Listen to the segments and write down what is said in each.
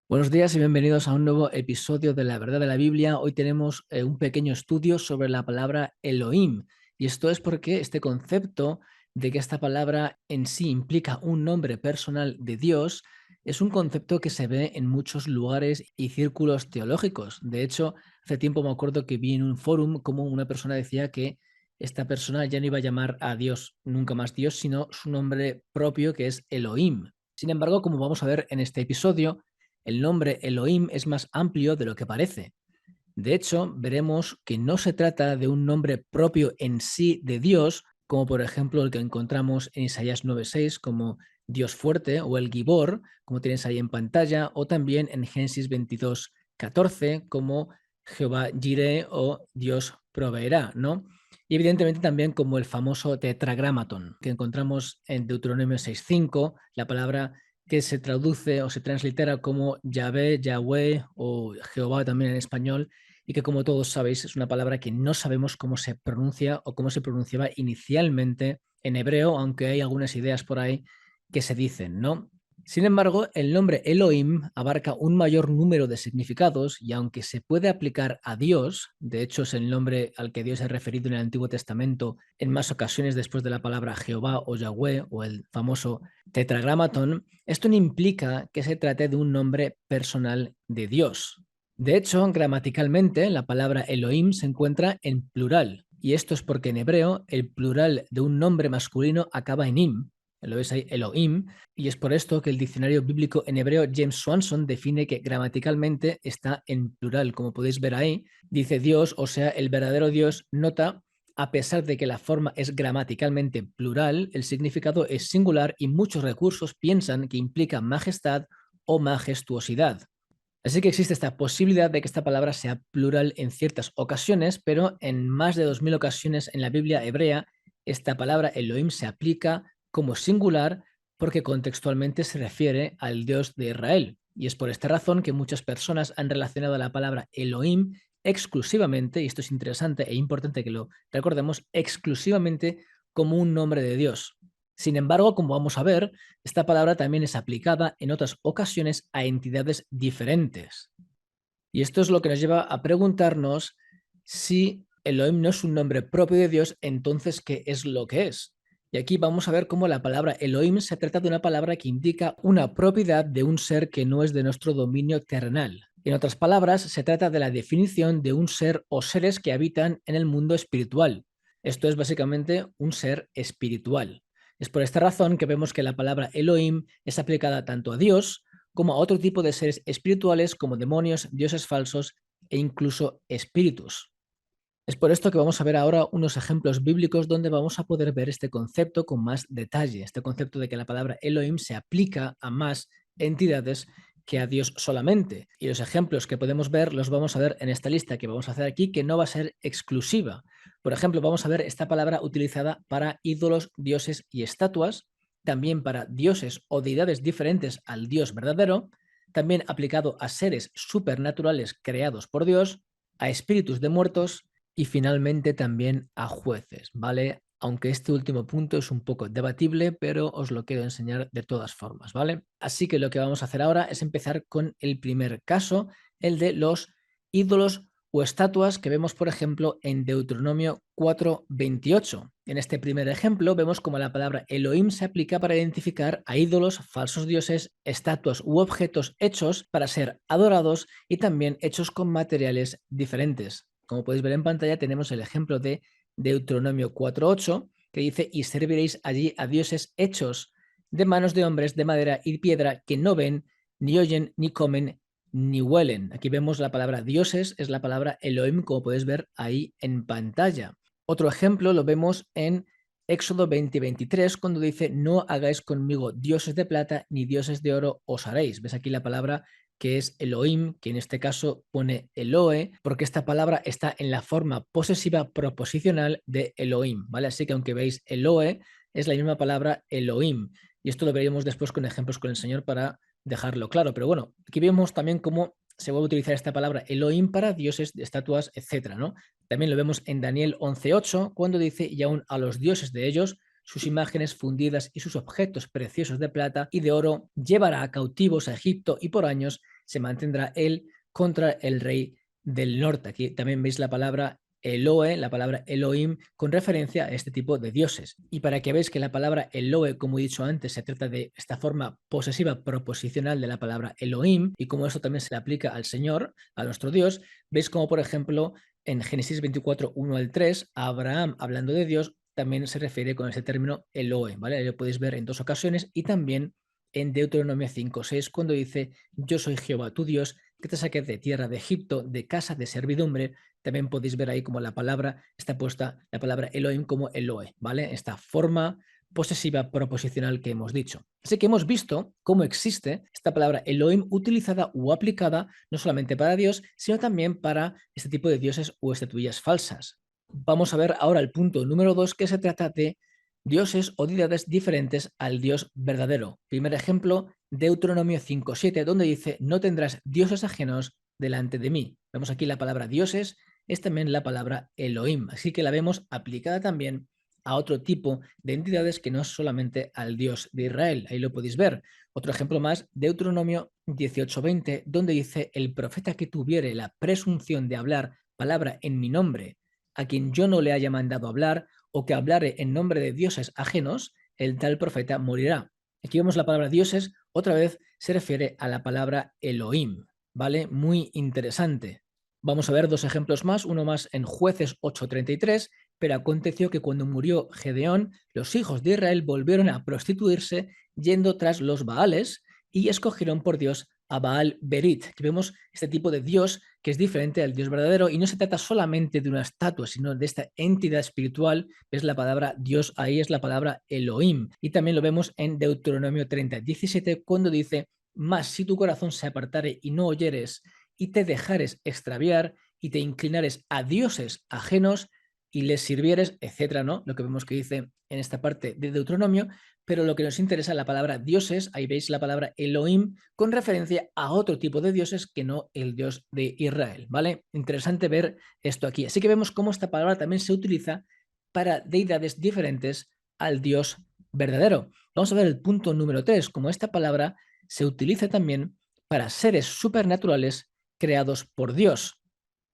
Buenos días y bienvenidos a un nuevo episodio de La Verdad de la Biblia. Hoy tenemos un pequeño estudio sobre la palabra Elohim. Y esto es porque este concepto de que esta palabra en sí implica un nombre personal de Dios es un concepto que se ve en muchos lugares y círculos teológicos. De hecho, hace tiempo me acuerdo que vi en un fórum como una persona decía que esta persona ya no iba a llamar a Dios nunca más Dios, sino su nombre propio, que es Elohim. Sin embargo, como vamos a ver en este episodio, el nombre Elohim es más amplio de lo que parece. De hecho, veremos que no se trata de un nombre propio en sí de Dios, como por ejemplo el que encontramos en Isaías 9:6 como Dios fuerte, o el Gibor, como tienes ahí en pantalla, o también en Génesis 22:14 como Jehová Jireh o Dios proveerá, ¿no? Y evidentemente también como el famoso tetragramaton que encontramos en Deuteronomio 6:5, la palabra que se traduce o se translitera como Yahvé, Yahweh o Jehová también en español, y que como todos sabéis es una palabra que no sabemos cómo se pronuncia o cómo se pronunciaba inicialmente en hebreo, aunque hay algunas ideas por ahí que se dicen, ¿no? Sin embargo, el nombre Elohim abarca un mayor número de significados y aunque se puede aplicar a Dios, de hecho es el nombre al que Dios es referido en el Antiguo Testamento en más ocasiones después de la palabra Jehová o Yahweh o el famoso tetragramatón, esto no implica que se trate de un nombre personal de Dios. De hecho, gramaticalmente, la palabra Elohim se encuentra en plural, y esto es porque en hebreo el plural de un nombre masculino acaba en im, lo ves ahí, Elohim, y es por esto que el diccionario bíblico en hebreo James Swanson define que gramaticalmente está en plural. Como podéis ver ahí, dice Dios, o sea, el verdadero Dios. Nota, a pesar de que la forma es gramaticalmente plural, el significado es singular y muchos recursos piensan que implica majestad o majestuosidad. Así que existe esta posibilidad de que esta palabra sea plural en ciertas ocasiones, pero en más de 2000 ocasiones en la Biblia hebrea, esta palabra Elohim se aplica como singular porque contextualmente se refiere al Dios de Israel. Y es por esta razón que muchas personas han relacionado la palabra Elohim exclusivamente, y esto es interesante e importante que lo recordemos, exclusivamente como un nombre de Dios. Sin embargo, como vamos a ver, esta palabra también es aplicada en otras ocasiones a entidades diferentes. Y esto es lo que nos lleva a preguntarnos si Elohim no es un nombre propio de Dios, entonces, ¿qué es lo que es? Y aquí vamos a ver cómo la palabra Elohim se trata de una palabra que indica una propiedad de un ser que no es de nuestro dominio terrenal. En otras palabras, se trata de la definición de un ser o seres que habitan en el mundo espiritual. Esto es básicamente un ser espiritual. Es por esta razón que vemos que la palabra Elohim es aplicada tanto a Dios como a otro tipo de seres espirituales como demonios, dioses falsos e incluso espíritus. Es por esto que vamos a ver ahora unos ejemplos bíblicos donde vamos a poder ver este concepto con más detalle, este concepto de que la palabra Elohim se aplica a más entidades que a Dios solamente. Y los ejemplos que podemos ver los vamos a ver en esta lista que vamos a hacer aquí, que no va a ser exclusiva. Por ejemplo, vamos a ver esta palabra utilizada para ídolos, dioses y estatuas, también para dioses o deidades diferentes al Dios verdadero, también aplicado a seres supernaturales creados por Dios, a espíritus de muertos, y finalmente también a jueces, ¿vale? Aunque este último punto es un poco debatible, pero os lo quiero enseñar de todas formas, ¿vale? Así que lo que vamos a hacer ahora es empezar con el primer caso, el de los ídolos o estatuas que vemos, por ejemplo, en Deuteronomio 4:28. En este primer ejemplo vemos como la palabra Elohim se aplica para identificar a ídolos, falsos dioses, estatuas u objetos hechos para ser adorados y también hechos con materiales diferentes. Como podéis ver en pantalla, tenemos el ejemplo de Deuteronomio 4:8, que dice: y serviréis allí a dioses hechos de manos de hombres de madera y piedra que no ven, ni oyen, ni comen, ni huelen. Aquí vemos la palabra dioses, es la palabra Elohim, como podéis ver ahí en pantalla. Otro ejemplo lo vemos en Éxodo 20:23, cuando dice: no hagáis conmigo dioses de plata ni dioses de oro os haréis. Ves aquí la palabra que es Elohim, que en este caso pone Eloe, porque esta palabra está en la forma posesiva proposicional de Elohim, ¿vale? Así que aunque veis Eloe, es la misma palabra Elohim. Y esto lo veremos después con ejemplos con el Señor para dejarlo claro. Pero bueno, aquí vemos también cómo se vuelve a utilizar esta palabra Elohim para dioses, estatuas, etcétera, ¿no? También lo vemos en Daniel 11:8, cuando dice: y aún a los dioses de ellos, sus imágenes fundidas y sus objetos preciosos de plata y de oro llevará a cautivos a Egipto y por años se mantendrá él contra el rey del norte. Aquí también veis la palabra Eloe, la palabra Elohim, con referencia a este tipo de dioses. Y para que veáis que la palabra Eloe, como he dicho antes, se trata de esta forma posesiva proposicional de la palabra Elohim, y como esto también se le aplica al Señor, a nuestro Dios, veis como, por ejemplo, en Génesis 24, 1 al 3, Abraham, hablando de Dios, también se refiere con ese término Eloe, ¿vale? Lo podéis ver en dos ocasiones y también en Deuteronomio 5, 6, cuando dice: yo soy Jehová tu Dios, que te saqué de tierra de Egipto, de casa de servidumbre. También podéis ver ahí como la palabra está puesta, la palabra Elohim como Eloe, ¿vale? Esta forma posesiva proposicional que hemos dicho. Así que hemos visto cómo existe esta palabra Elohim utilizada o aplicada no solamente para Dios, sino también para este tipo de dioses o estatuillas falsas. Vamos a ver ahora el punto número 2, que se trata de dioses o deidades diferentes al Dios verdadero. Primer ejemplo, Deuteronomio 5:7, donde dice: no tendrás dioses ajenos delante de mí. Vemos aquí la palabra dioses, es también la palabra Elohim, así que la vemos aplicada también a otro tipo de entidades que no es solamente al Dios de Israel. Ahí lo podéis ver. Otro ejemplo más, Deuteronomio 18:20, donde dice: el profeta que tuviere la presunción de hablar palabra en mi nombre, a quien yo no le haya mandado hablar, o que hablare en nombre de dioses ajenos, el tal profeta morirá. Aquí vemos la palabra dioses, otra vez se refiere a la palabra Elohim, ¿vale? Muy interesante. Vamos a ver dos ejemplos más, uno más en Jueces 8:33, pero aconteció que cuando murió Gedeón, los hijos de Israel volvieron a prostituirse yendo tras los Baales y escogieron por Dios a Baal Berit. Aquí vemos este tipo de Dios que es diferente al Dios verdadero y no se trata solamente de una estatua, sino de esta entidad espiritual. Es la palabra Dios, ahí es la palabra Elohim. Y también lo vemos en Deuteronomio 30:17, cuando dice: mas si tu corazón se apartare y no oyeres y te dejares extraviar y te inclinares a dioses ajenos y les sirvieres, etcétera, ¿no? Lo que vemos que dice en esta parte de Deuteronomio, pero lo que nos interesa es la palabra dioses, ahí veis la palabra Elohim, con referencia a otro tipo de dioses que no el Dios de Israel, ¿vale? Interesante ver esto aquí. Así que vemos cómo esta palabra también se utiliza para deidades diferentes al Dios verdadero. Vamos a ver el punto número 3, como esta palabra se utiliza también para seres supernaturales creados por Dios.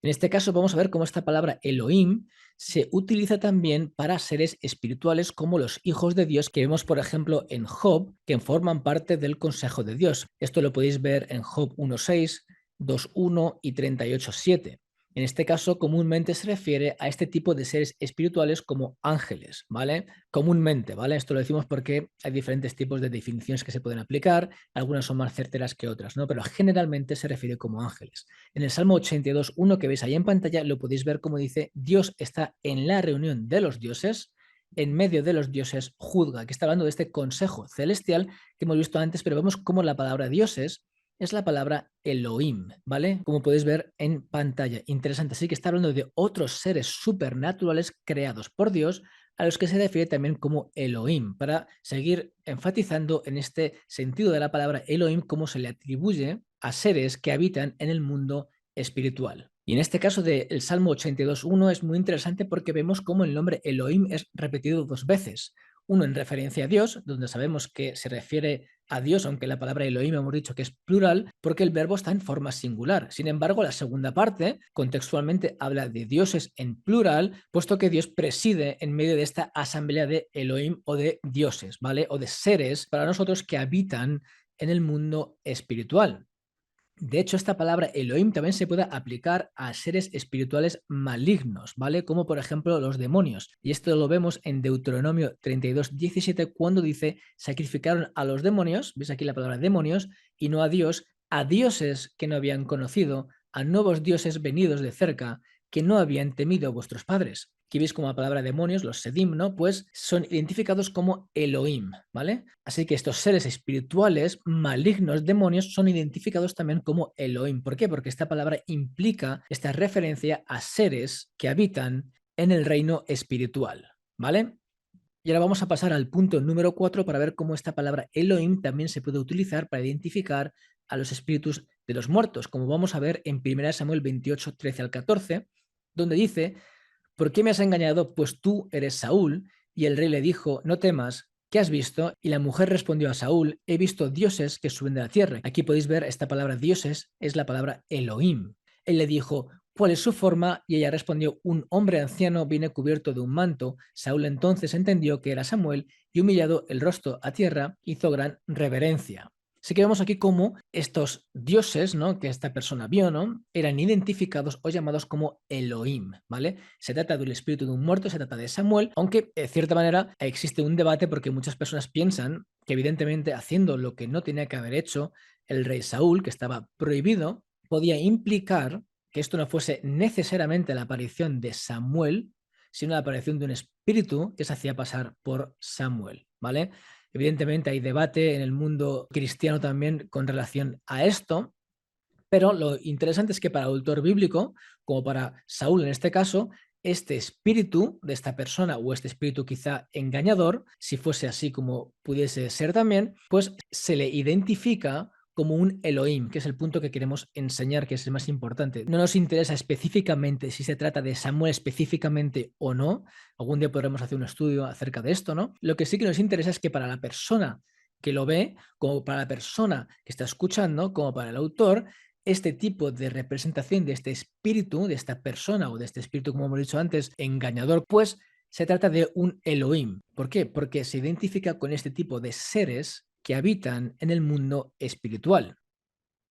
En este caso vamos a ver cómo esta palabra Elohim se utiliza también para seres espirituales como los hijos de Dios que vemos, por ejemplo, en Job, que forman parte del consejo de Dios. Esto lo podéis ver en Job 1:6, 2:1 y 38:7. En este caso, comúnmente se refiere a este tipo de seres espirituales como ángeles, ¿vale? Comúnmente, ¿vale? Esto lo decimos porque hay diferentes tipos de definiciones que se pueden aplicar, algunas son más certeras que otras, ¿no? Pero generalmente se refiere como ángeles. En el Salmo 82:1 que veis ahí en pantalla, lo podéis ver como dice: Dios está en la reunión de los dioses, en medio de los dioses juzga, que está hablando de este consejo celestial que hemos visto antes, pero vemos como la palabra dioses es la palabra Elohim, ¿vale? Como podéis ver en pantalla. Interesante, así que está hablando de otros seres supernaturales creados por Dios, a los que se refiere también como Elohim, para seguir enfatizando en este sentido de la palabra Elohim, cómo se le atribuye a seres que habitan en el mundo espiritual. Y en este caso del Salmo 82:1 es muy interesante porque vemos cómo el nombre Elohim es repetido dos veces. Uno en referencia a Dios, donde sabemos que se refiere a Dios, aunque la palabra Elohim hemos dicho que es plural, porque el verbo está en forma singular. Sin embargo, la segunda parte contextualmente habla de dioses en plural, puesto que Dios preside en medio de esta asamblea de Elohim o de dioses, ¿vale? O de seres para nosotros que habitan en el mundo espiritual. De hecho, esta palabra Elohim también se puede aplicar a seres espirituales malignos, ¿vale? Como por ejemplo los demonios. Y esto lo vemos en Deuteronomio 32:17 cuando dice: sacrificaron a los demonios, ves aquí la palabra demonios, y no a Dios, a dioses que no habían conocido, a nuevos dioses venidos de cerca, que no habían temido vuestros padres. Aquí veis como la palabra demonios, los sedim, ¿no? Pues son identificados como Elohim, ¿vale? Así que estos seres espirituales malignos, demonios, son identificados también como Elohim. ¿Por qué? Porque esta palabra implica esta referencia a seres que habitan en el reino espiritual, ¿vale? Y ahora vamos a pasar al punto número 4 para ver cómo esta palabra Elohim también se puede utilizar para identificar a los espíritus de los muertos, como vamos a ver en 1 Samuel 28, 13 al 14, donde dice: ¿por qué me has engañado? Pues tú eres Saúl. Y el rey le dijo: no temas, ¿qué has visto? Y la mujer respondió a Saúl, he visto dioses que suben de la tierra. Aquí podéis ver esta palabra dioses, es la palabra Elohim. Él le dijo, ¿cuál es su forma? Y ella respondió, un hombre anciano viene cubierto de un manto. Saúl entonces entendió que era Samuel y humillado el rostro a tierra, hizo gran reverencia. Así que vemos aquí cómo estos dioses, ¿no?, que esta persona vio, ¿no?, eran identificados o llamados como Elohim, ¿vale? Se trata del espíritu de un muerto, se trata de Samuel, aunque de cierta manera existe un debate porque muchas personas piensan que evidentemente haciendo lo que no tenía que haber hecho el rey Saúl, que estaba prohibido, podía implicar que esto no fuese necesariamente la aparición de Samuel, sino la aparición de un espíritu que se hacía pasar por Samuel, ¿vale? Evidentemente hay debate en el mundo cristiano también con relación a esto, pero lo interesante es que para el autor bíblico, como para Saúl en este caso, este espíritu de esta persona o este espíritu quizá engañador, si fuese así como pudiese ser también, pues se le identifica como un Elohim, que es el punto que queremos enseñar, que es el más importante. No nos interesa específicamente si se trata de Samuel específicamente o no. Algún día podremos hacer un estudio acerca de esto, ¿no? Lo que sí que nos interesa es que para la persona que lo ve, como para la persona que está escuchando, como para el autor, este tipo de representación de este espíritu, de esta persona o de este espíritu, como hemos dicho antes, engañador, pues se trata de un Elohim. ¿Por qué? Porque se identifica con este tipo de seres que habitan en el mundo espiritual.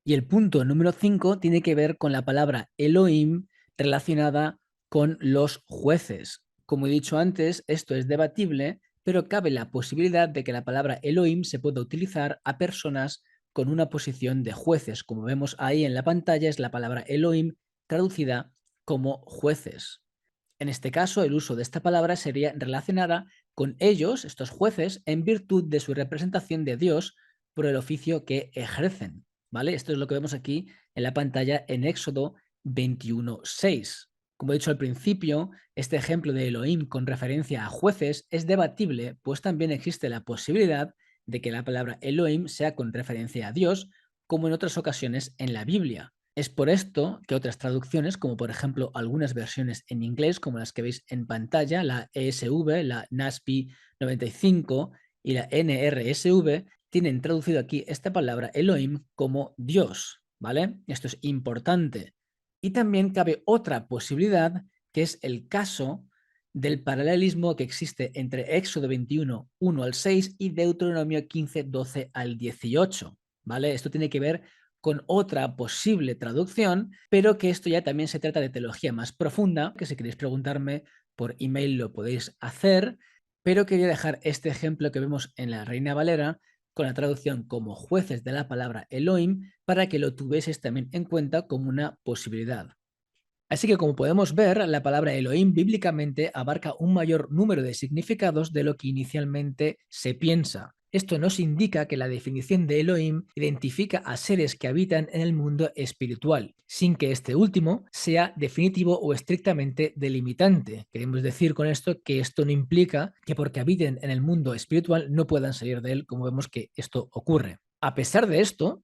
Y el punto número 5 tiene que ver con la palabra Elohim relacionada con los jueces. Como he dicho antes, esto es debatible, pero cabe la posibilidad de que la palabra Elohim se pueda utilizar a personas con una posición de jueces. Como vemos ahí en la pantalla, es la palabra Elohim traducida como jueces. En este caso, el uso de esta palabra sería relacionada con ellos, estos jueces, en virtud de su representación de Dios por el oficio que ejercen. ¿Vale? Esto es lo que vemos aquí en la pantalla en Éxodo 21:6. Como he dicho al principio, este ejemplo de Elohim con referencia a jueces es debatible, pues también existe la posibilidad de que la palabra Elohim sea con referencia a Dios, como en otras ocasiones en la Biblia. Es por esto que otras traducciones, como por ejemplo algunas versiones en inglés, como las que veis en pantalla, la ESV, la NASB 95 y la NRSV, tienen traducido aquí esta palabra Elohim como Dios, ¿vale? Esto es importante. Y también cabe otra posibilidad, que es el caso del paralelismo que existe entre Éxodo 21, 1 al 6 y Deuteronomio 15, 12 al 18, ¿vale? Esto tiene que ver con otra posible traducción, pero que esto ya también se trata de teología más profunda, que si queréis preguntarme por email lo podéis hacer, pero quería dejar este ejemplo que vemos en la Reina Valera con la traducción como jueces de la palabra Elohim para que lo tuvieseis también en cuenta como una posibilidad. Así que como podemos ver, la palabra Elohim bíblicamente abarca un mayor número de significados de lo que inicialmente se piensa. Esto nos indica que la definición de Elohim identifica a seres que habitan en el mundo espiritual, sin que este último sea definitivo o estrictamente delimitante. Queremos decir con esto que esto no implica que porque habiten en el mundo espiritual no puedan salir de él, como vemos que esto ocurre. A pesar de esto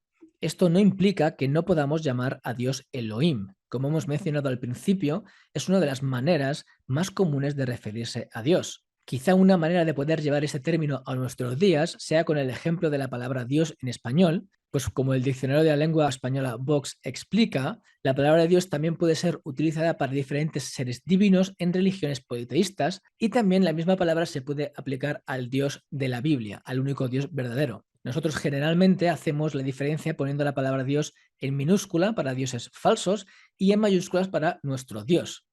no implica que no podamos llamar a Dios Elohim. Como hemos mencionado al principio, es una de las maneras más comunes de referirse a Dios. Quizá una manera de poder llevar este término a nuestros días sea con el ejemplo de la palabra Dios en español, pues como el diccionario de la lengua española Vox explica, la palabra de Dios también puede ser utilizada para diferentes seres divinos en religiones politeístas y también la misma palabra se puede aplicar al Dios de la Biblia, al único Dios verdadero. Nosotros generalmente hacemos la diferencia poniendo la palabra Dios en minúscula para dioses falsos y en mayúsculas para nuestro Dios.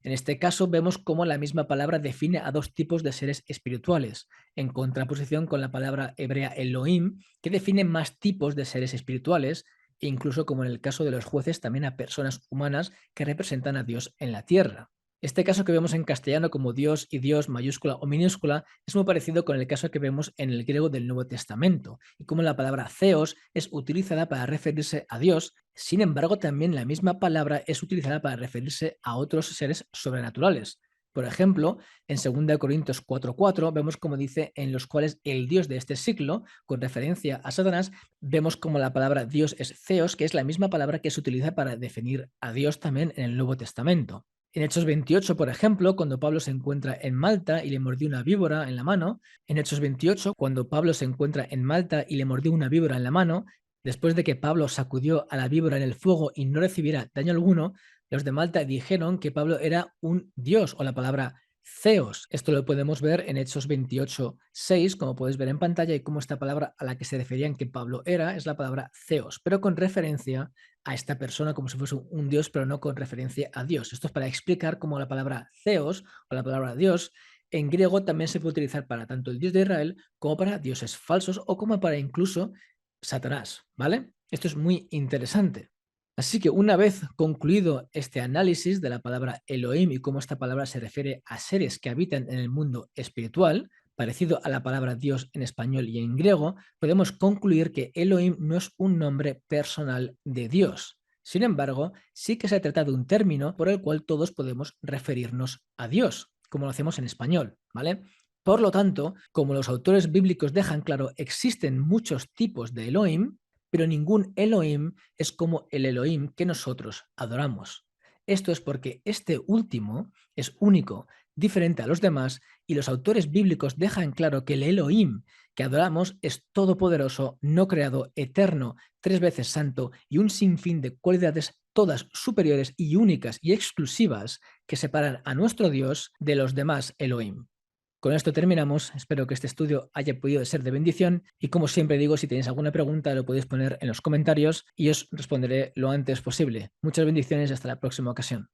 En este caso vemos cómo la misma palabra define a dos tipos de seres espirituales, en contraposición con la palabra hebrea Elohim, que define más tipos de seres espirituales, e incluso como en el caso de los jueces, también a personas humanas que representan a Dios en la tierra. Este caso que vemos en castellano como Dios y Dios mayúscula o minúscula es muy parecido con el caso que vemos en el griego del Nuevo Testamento, y como la palabra theos es utilizada para referirse a Dios, sin embargo también la misma palabra es utilizada para referirse a otros seres sobrenaturales. Por ejemplo, en 2 Corintios 4:4 vemos como dice en los cuales el Dios de este siglo, con referencia a Satanás, vemos como la palabra Dios es theos, que es la misma palabra que se utiliza para definir a Dios también en el Nuevo Testamento. En Hechos 28, por ejemplo, cuando Pablo se encuentra en Malta y le mordió una víbora en la mano, en Hechos 28, cuando Pablo se encuentra en Malta y le mordió una víbora en la mano, después de que Pablo sacudió a la víbora en el fuego y no recibiera daño alguno, los de Malta dijeron que Pablo era un dios, o la palabra Zeos. Esto lo podemos ver en Hechos 28:6, como podéis ver en pantalla, y como esta palabra a la que se referían que Pablo era es la palabra Zeos, pero con referencia a esta persona como si fuese un dios, pero no con referencia a Dios. Esto es para explicar cómo la palabra Zeos o la palabra Dios en griego también se puede utilizar para tanto el Dios de Israel como para dioses falsos o como para incluso Satanás, ¿vale? Esto es muy interesante. Así que una vez concluido este análisis de la palabra Elohim y cómo esta palabra se refiere a seres que habitan en el mundo espiritual, parecido a la palabra Dios en español y en griego, podemos concluir que Elohim no es un nombre personal de Dios. Sin embargo, sí que se trata de un término por el cual todos podemos referirnos a Dios, como lo hacemos en español, ¿vale? Por lo tanto, como los autores bíblicos dejan claro, existen muchos tipos de Elohim, pero ningún Elohim es como el Elohim que nosotros adoramos. Esto es porque este último es único, diferente a los demás, y los autores bíblicos dejan claro que el Elohim que adoramos es todopoderoso, no creado, eterno, 3 veces santo y un sinfín de cualidades todas superiores y únicas y exclusivas que separan a nuestro Dios de los demás Elohim. Con esto terminamos, espero que este estudio haya podido ser de bendición y como siempre digo, si tenéis alguna pregunta lo podéis poner en los comentarios y os responderé lo antes posible. Muchas bendiciones y hasta la próxima ocasión.